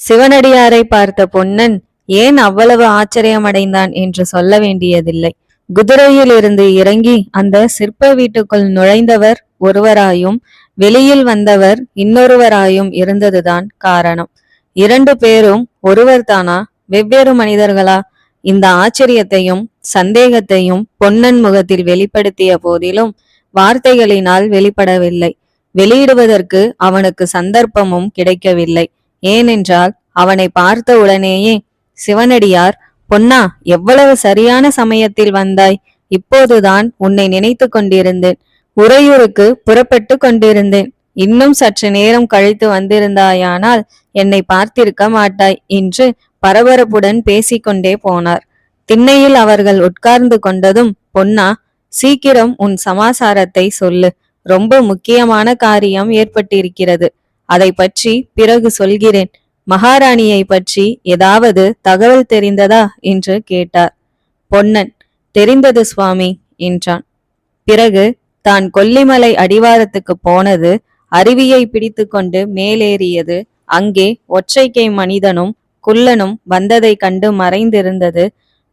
சிவனடியாரை பார்த்த பொன்னன் ஏன் அவ்வளவு ஆச்சரியமடைந்தான் என்று சொல்ல வேண்டியதில்லை. குதிரையில் இருந்து இறங்கி அந்த சிற்ப வீட்டுக்குள் நுழைந்தவர் ஒருவராயும் வெளியில் வந்தவர் இன்னொருவராயும் இருந்ததுதான் காரணம். 2 பேரும் ஒருவர்தானா, வெவ்வேறு மனிதர்களா? இந்த ஆச்சரியத்தையும் சந்தேகத்தையும் பொன்னன் முகத்தில் வெளிப்படுத்திய போதிலும் வார்த்தைகளினால் வெளிப்படவில்லை. வெளியிடுவதற்கு அவனுக்கு சந்தர்ப்பமும் கிடைக்கவில்லை. ஏனென்றால் அவனை பார்த்த உடனேயே சிவனடியார், பொன்னா, எவ்வளவு சரியான சமயத்தில் வந்தாய். இப்போதுதான் உன்னை நினைத்து கொண்டிருந்தேன். உறையூருக்கு புறப்பட்டு கொண்டிருந்தேன். இன்னும் சற்று நேரம் கழித்து வந்திருந்தாயானால் என்னை பார்த்திருக்க மாட்டாய் என்று பரபரப்புடன் பேசிக்கொண்டே போனார். திண்ணையில் அவர்கள் உட்கார்ந்து கொண்டதும், பொன்னா, சீக்கிரம் உன் சமாசாரத்தை சொல்லு. ரொம்ப முக்கியமான காரியம் ஏற்பட்டிருக்கிறது. அதை பற்றி பிறகு சொல்கிறேன். மகாராணியை பற்றி ஏதாவது தகவல் தெரிந்ததா என்று கேட்டார். பொன்னன், தெரிந்தது சுவாமி என்றான். பிறகு தான் கொல்லிமலை அடிவாரத்துக்கு போனது, அருவியை பிடித்து கொண்டு மேலேறியது, அங்கே ஒற்றைக்கை மனிதனும் குள்ளனும் வந்ததை கண்டு மறைந்திருந்தது,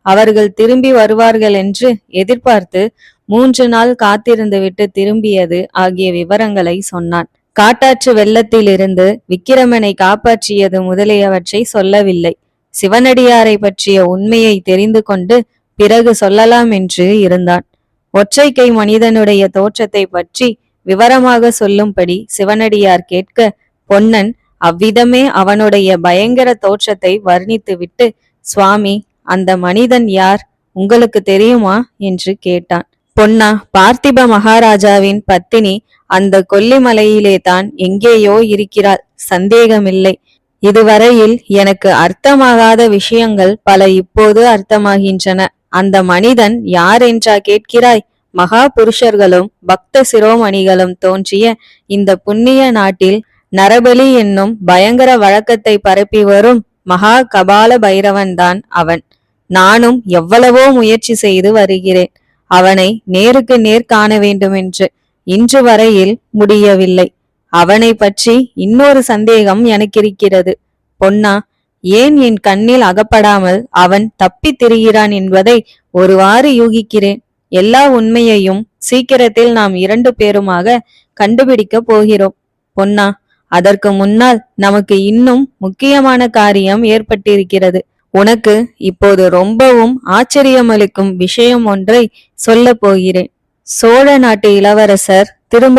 அவர்கள் திரும்பி வருவார்கள் என்று எதிர்பார்த்து 3 நாள் காத்திருந்து விட்டு திரும்பியது ஆகிய விவரங்களை சொன்னான். காட்டாற்று வெள்ளத்தில் இருந்து விக்கிரமனை காப்பாற்றியது முதலியவற்றை சொல்லவில்லை. சிவனடியாரை பற்றிய உண்மையை தெரிந்து கொண்டு பிறகு சொல்லலாம் என்று இருந்தான். ஒற்றைக்கை மனிதனுடைய தோற்றத்தை பற்றி விவரமாக சொல்லும்படி சிவனடியார் கேட்க, பொன்னன் அவ்விதமே அவனுடைய பயங்கர தோற்றத்தை வர்ணித்துவிட்டு, சுவாமி, அந்த மனிதன் யார், உங்களுக்கு தெரியுமா என்று கேட்டான். பொன்னா, பார்த்திப மகாராஜாவின் பத்தினி அந்த கொல்லிமலையிலே தான் எங்கேயோ இருக்கிறாள், சந்தேகமில்லை. இதுவரையில் எனக்கு அர்த்தமாகாத விஷயங்கள் பல இப்போது அர்த்தமாகின்றன. அந்த மனிதன் யார் என்றா கேட்கிறாய்? மகா புருஷர்களும் பக்த சிரோமணிகளும் தோன்றிய இந்த புண்ணிய நாட்டில் நரபலி என்னும் பயங்கர வழக்கத்தை பரப்பி வரும் மகா கபால பைரவன் தான் அவன். நானும் எவ்வளவோ முயற்சி செய்து வருகிறேன் அவனை நேருக்கு நேர் காண வேண்டுமென்று. இன்று வரையில் முடியவில்லை. அவனை பற்றி இன்னொரு சந்தேகம் எனக்கிருக்கிறது. பொன்னா, ஏன் என் கண்ணில் அகப்படாமல் அவன் தப்பி திரிகிறான் என்பதை ஒருவாறு யூகிக்கிறேன். எல்லா உண்மையையும் சீக்கிரத்தில் நாம் 2 பேருமாக கண்டுபிடிக்க போகிறோம். பொன்னா, அதற்கு முன்னால் நமக்கு இன்னும் முக்கியமான காரியம் ஏற்பட்டிருக்கிறது. உனக்கு இப்போது ரொம்பவும் ஆச்சரியமளிக்கும் விஷயம் ஒன்றை சொல்ல போகிறேன். சோழ நாட்டு இளவரசர் திரும்ப